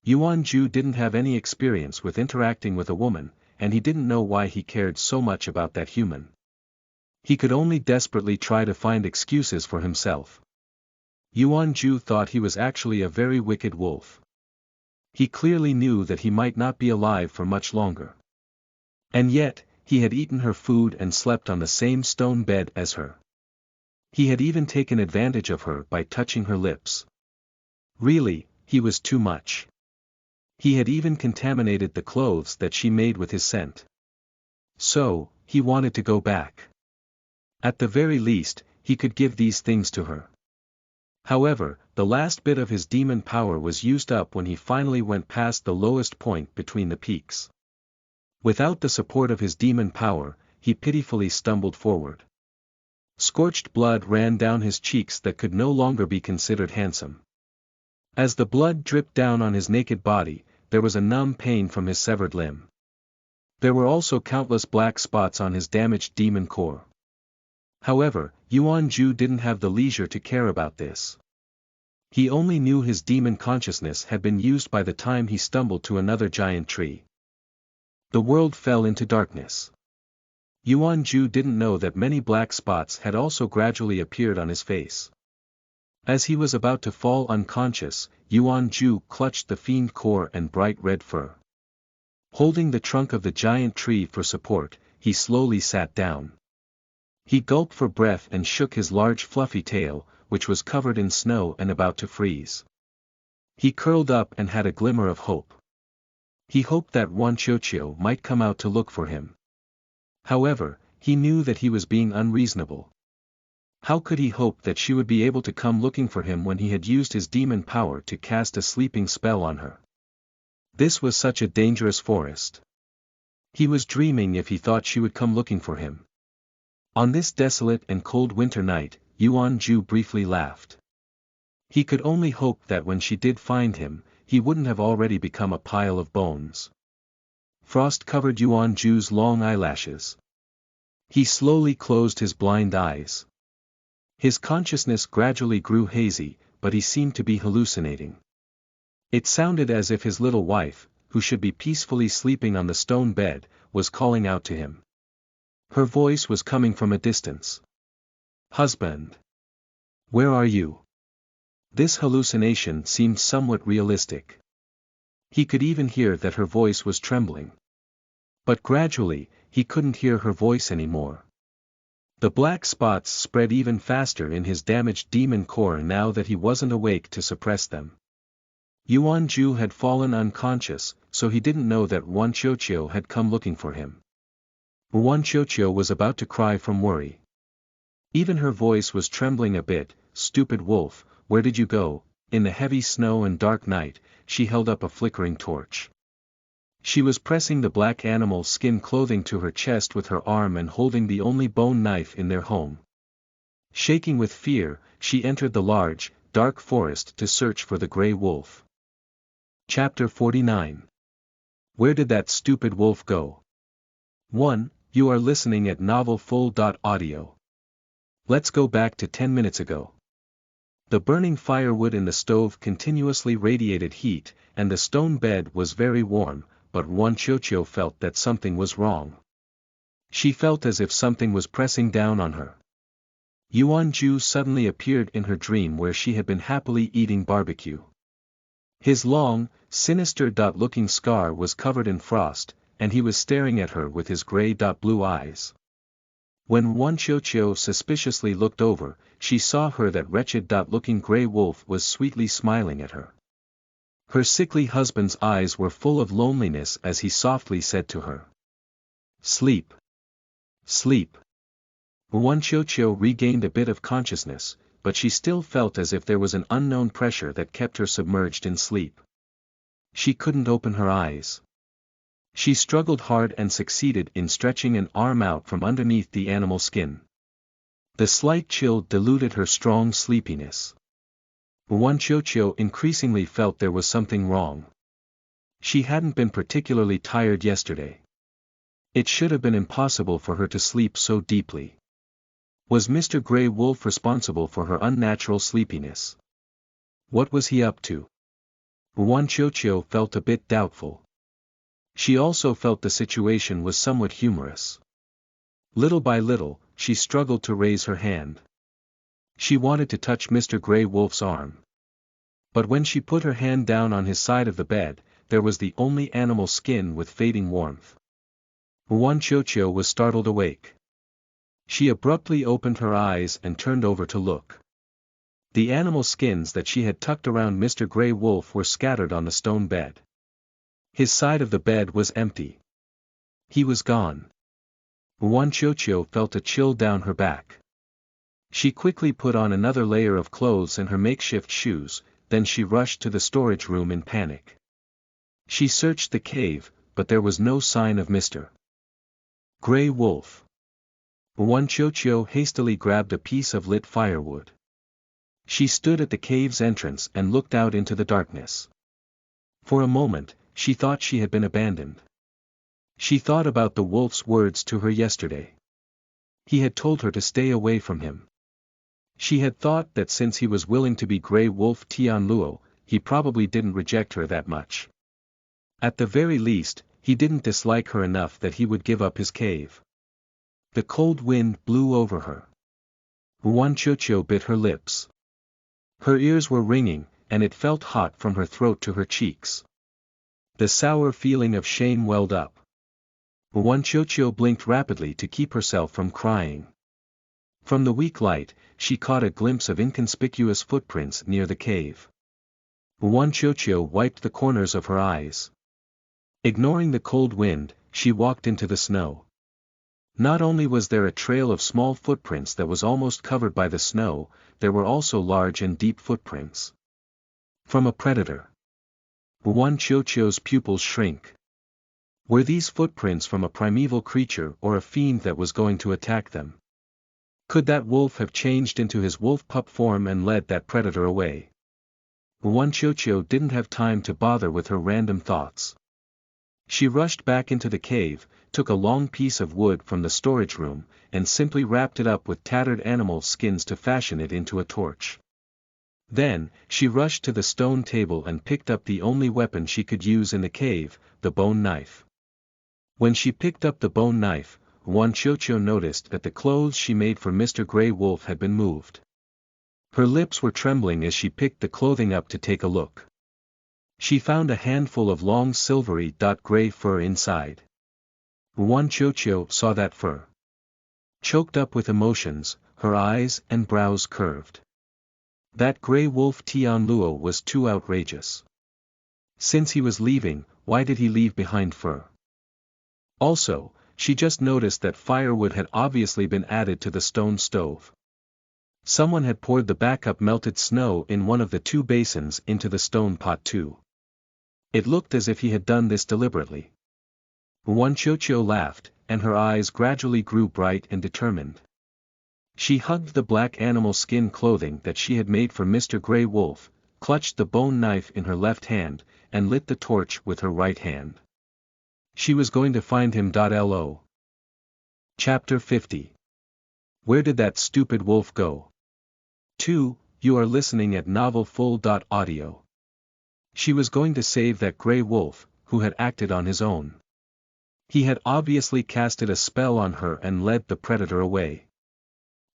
Yuan Ju didn't have any experience with interacting with a woman, and he didn't know why he cared so much about that human. He could only desperately try to find excuses for himself. Yuan Ju thought he was actually a very wicked wolf. He clearly knew that he might not be alive for much longer. And yet, he had eaten her food and slept on the same stone bed as her. He had even taken advantage of her by touching her lips. Really, he was too much. He had even contaminated the clothes that she made with his scent. So, he wanted to go back. At the very least, he could give these things to her. However, the last bit of his demon power was used up when he finally went past the lowest point between the peaks. Without the support of his demon power, he pitifully stumbled forward. Scorched blood ran down his cheeks that could no longer be considered handsome. As the blood dripped down on his naked body, there was a numb pain from his severed limb. There were also countless black spots on his damaged demon core. However, Yuan Ju didn't have the leisure to care about this. He only knew his demon consciousness had been used by the time he stumbled to another giant tree. The world fell into darkness. Yuan Ju didn't know that many black spots had also gradually appeared on his face. As he was about to fall unconscious, Yuan Ju clutched the fiend core and bright red fur. Holding the trunk of the giant tree for support, he slowly sat down. He gulped for breath and shook his large fluffy tail, which was covered in snow and about to freeze. He curled up and had a glimmer of hope. He hoped that Wan Qiuqiu might come out to look for him. However, he knew that he was being unreasonable. How could he hope that she would be able to come looking for him when he had used his demon power to cast a sleeping spell on her? This was such a dangerous forest. He was dreaming if he thought she would come looking for him. On this desolate and cold winter night, Yuan Ju briefly laughed. He could only hope that when she did find him, he wouldn't have already become a pile of bones. Frost covered Yuan Ju's long eyelashes. He slowly closed his blind eyes. His consciousness gradually grew hazy, but he seemed to be hallucinating. It sounded as if his little wife, who should be peacefully sleeping on the stone bed, was calling out to him. Her voice was coming from a distance. "Husband! Where are you?" This hallucination seemed somewhat realistic. He could even hear that her voice was trembling. But gradually, he couldn't hear her voice anymore. The black spots spread even faster in his damaged demon core now that he wasn't awake to suppress them. Yuan Ju had fallen unconscious, so he didn't know that Wan Qiuqiu had come looking for him. Wan Qiuqiu was about to cry from worry. Even her voice was trembling a bit. "Stupid wolf, where did you go?" In the heavy snow and dark night, she held up a flickering torch. She was pressing the black animal's skin clothing to her chest with her arm and holding the only bone knife in their home. Shaking with fear, she entered the large, dark forest to search for the gray wolf. Chapter 49. Where did that stupid wolf go? 1. You are listening at novelfull.audio. Let's go back to 10 minutes ago. The burning firewood in the stove continuously radiated heat, and the stone bed was very warm, but Wanchocho felt that something was wrong. She felt as if something was pressing down on her. Yuan Ju suddenly appeared in her dream where she had been happily eating barbecue. His long, sinister-looking scar was covered in frost, and he was staring at her with his gray-blue eyes. When Wanchocho suspiciously looked over, she saw that wretched-looking gray wolf was sweetly smiling at her. Her sickly husband's eyes were full of loneliness as he softly said to her, "Sleep. Sleep." Wanchocho regained a bit of consciousness, but she still felt as if there was an unknown pressure that kept her submerged in sleep. She couldn't open her eyes. She struggled hard and succeeded in stretching an arm out from underneath the animal skin. The slight chill diluted her strong sleepiness. Wanchocho increasingly felt there was something wrong. She hadn't been particularly tired yesterday. It should have been impossible for her to sleep so deeply. Was Mr. Grey Wolf responsible for her unnatural sleepiness? What was he up to? Wanchocho felt a bit doubtful. She also felt the situation was somewhat humorous. Little by little, she struggled to raise her hand. She wanted to touch Mr. Grey Wolf's arm. But when she put her hand down on his side of the bed, there was the only animal skin with fading warmth. Wanchocho was startled awake. She abruptly opened her eyes and turned over to look. The animal skins that she had tucked around Mr. Grey Wolf were scattered on the stone bed. His side of the bed was empty. He was gone. Wanchocho felt a chill down her back. She quickly put on another layer of clothes and her makeshift shoes, then she rushed to the storage room in panic. She searched the cave, but there was no sign of Mr. Grey Wolf. Wanchocho hastily grabbed a piece of lit firewood. She stood at the cave's entrance and looked out into the darkness. For a moment, she thought she had been abandoned. She thought about the wolf's words to her yesterday. He had told her to stay away from him. She had thought that since he was willing to be Grey Wolf Tianluo, he probably didn't reject her that much. At the very least, he didn't dislike her enough that he would give up his cave. The cold wind blew over her. Wanchocho bit her lips. Her ears were ringing, and it felt hot from her throat to her cheeks. The sour feeling of shame welled up. Wanchocho blinked rapidly to keep herself from crying. From the weak light, she caught a glimpse of inconspicuous footprints near the cave. Wanchocho wiped the corners of her eyes. Ignoring the cold wind, she walked into the snow. Not only was there a trail of small footprints that was almost covered by the snow, there were also large and deep footprints. From a predator. Wanchocho's pupils shrink. Were these footprints from a primeval creature or a fiend that was going to attack them? Could that wolf have changed into his wolf pup form and led that predator away? Wanchocho didn't have time to bother with her random thoughts. She rushed back into the cave, took a long piece of wood from the storage room, and simply wrapped it up with tattered animal skins to fashion it into a torch. Then, she rushed to the stone table and picked up the only weapon she could use in the cave, the bone knife. When she picked up the bone knife, Wanchocho noticed that the clothes she made for Mr. Grey Wolf had been moved. Her lips were trembling as she picked the clothing up to take a look. She found a handful of long silvery gray fur inside. Wanchocho saw that fur. Choked up with emotions, her eyes and brows curved. That Grey Wolf Tianluo was too outrageous. Since he was leaving, why did he leave behind fur? Also, she just noticed that firewood had obviously been added to the stone stove. Someone had poured the backup melted snow in one of the two basins into the stone pot too. It looked as if he had done this deliberately. Wanchocho laughed, and her eyes gradually grew bright and determined. She hugged the black animal skin clothing that she had made for Mr. Grey Wolf, clutched the bone knife in her left hand, and lit the torch with her right hand. She was going to find him. Chapter 50. Where did that stupid wolf go? 2. You are listening at novelfull.audio. She was going to save that grey wolf, who had acted on his own. He had obviously casted a spell on her and led the predator away.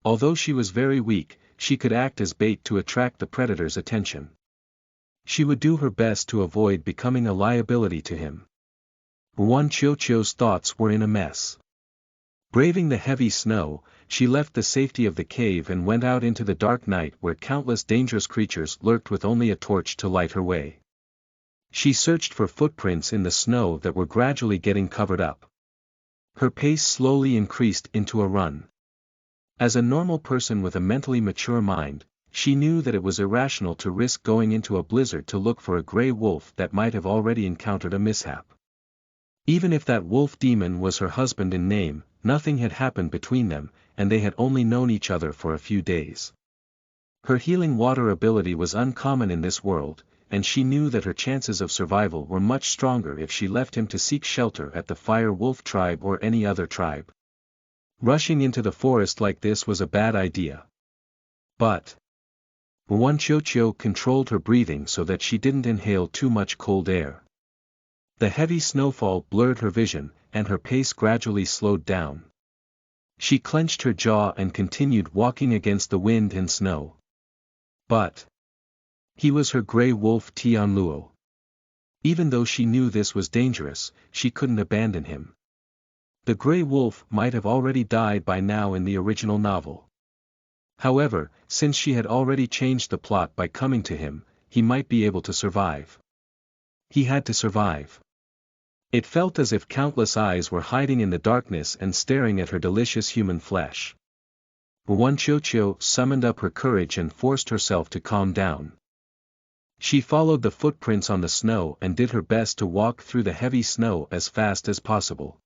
Although she was very weak, she could act as bait to attract the predator's attention. She would do her best to avoid becoming a liability to him. Wan Qiuqiu's thoughts were in a mess. Braving the heavy snow, she left the safety of the cave and went out into the dark night where countless dangerous creatures lurked with only a torch to light her way. She searched for footprints in the snow that were gradually getting covered up. Her pace slowly increased into a run. As a normal person with a mentally mature mind, she knew that it was irrational to risk going into a blizzard to look for a grey wolf that might have already encountered a mishap. Even if that wolf demon was her husband in name, nothing had happened between them, and they had only known each other for a few days. Her healing water ability was uncommon in this world, and she knew that her chances of survival were much stronger if she left him to seek shelter at the Fire Wolf tribe or any other tribe. Rushing into the forest like this was a bad idea. But Wan Qiuqiu controlled her breathing so that she didn't inhale too much cold air. The heavy snowfall blurred her vision, and her pace gradually slowed down. She clenched her jaw and continued walking against the wind and snow. But he was her grey wolf Tianluo. Even though she knew this was dangerous, she couldn't abandon him. The grey wolf might have already died by now in the original novel. However, since she had already changed the plot by coming to him, he might be able to survive. He had to survive. It felt as if countless eyes were hiding in the darkness and staring at her delicious human flesh. Wan Qiuqiu summoned up her courage and forced herself to calm down. She followed the footprints on the snow and did her best to walk through the heavy snow as fast as possible.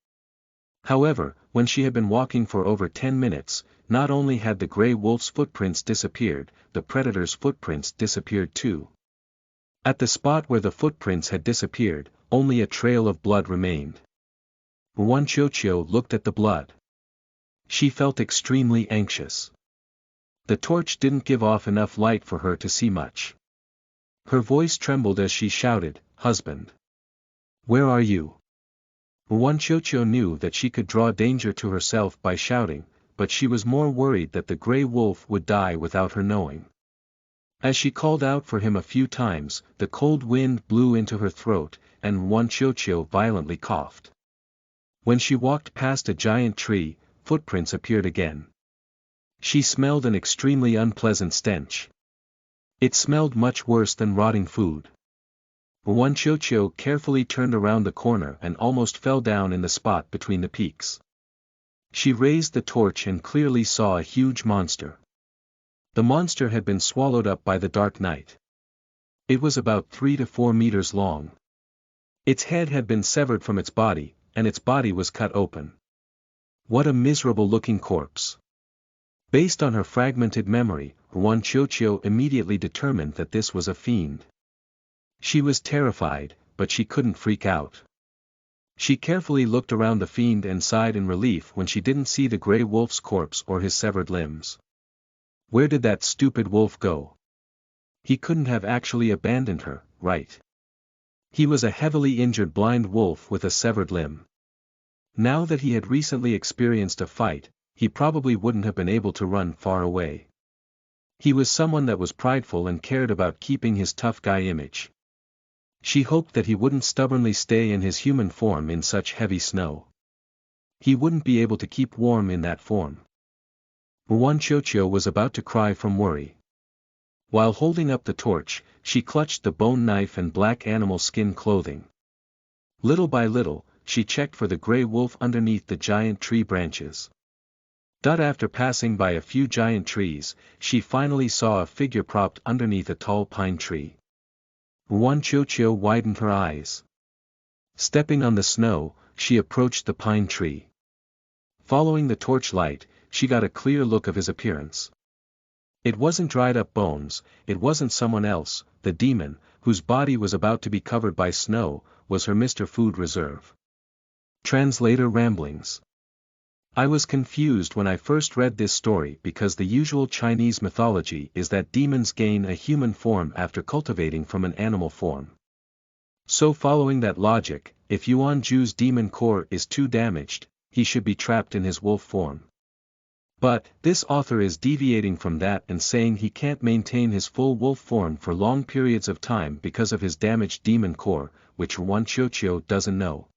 However, when she had been walking for over 10 minutes, not only had the grey wolf's footprints disappeared, the predator's footprints disappeared too. At the spot where the footprints had disappeared, only a trail of blood remained. Wan Qiuqiu looked at the blood. She felt extremely anxious. The torch didn't give off enough light for her to see much. Her voice trembled as she shouted, "Husband! Where are you?" Wan Qiuqiu knew that she could draw danger to herself by shouting, but she was more worried that the grey wolf would die without her knowing. As she called out for him a few times, the cold wind blew into her throat, and Wan Qiuqiu violently coughed. When she walked past a giant tree, footprints appeared again. She smelled an extremely unpleasant stench. It smelled much worse than rotting food. Wan Qiuqiu carefully turned around the corner and almost fell down in the spot between the peaks. She raised the torch and clearly saw a huge monster. The monster had been swallowed up by the dark night. It was about 3 to 4 meters long. Its head had been severed from its body, and its body was cut open. What a miserable-looking corpse. Based on her fragmented memory, Wan Qiuqiu immediately determined that this was a fiend. She was terrified, but she couldn't freak out. She carefully looked around the fiend and sighed in relief when she didn't see the grey wolf's corpse or his severed limbs. Where did that stupid wolf go? He couldn't have actually abandoned her, right? He was a heavily injured blind wolf with a severed limb. Now that he had recently experienced a fight, he probably wouldn't have been able to run far away. He was someone that was prideful and cared about keeping his tough guy image. She hoped that he wouldn't stubbornly stay in his human form in such heavy snow. He wouldn't be able to keep warm in that form. Wan Qiuqiu was about to cry from worry. While holding up the torch, she clutched the bone knife and black animal skin clothing. Little by little, she checked for the grey wolf underneath the giant tree branches. After passing by a few giant trees, she finally saw a figure propped underneath a tall pine tree. Wan Qiuqiu widened her eyes. Stepping on the snow, she approached the pine tree. Following the torchlight, she got a clear look of his appearance. It wasn't dried-up bones, it wasn't someone else, the demon, whose body was about to be covered by snow, was her Mr. Food Reserve. Translator Ramblings. I was confused when I first read this story because the usual Chinese mythology is that demons gain a human form after cultivating from an animal form. So following that logic, if Yuan Ju's demon core is too damaged, he should be trapped in his wolf form. But, this author is deviating from that and saying he can't maintain his full wolf form for long periods of time because of his damaged demon core, which Yuan Qiuqiu doesn't know.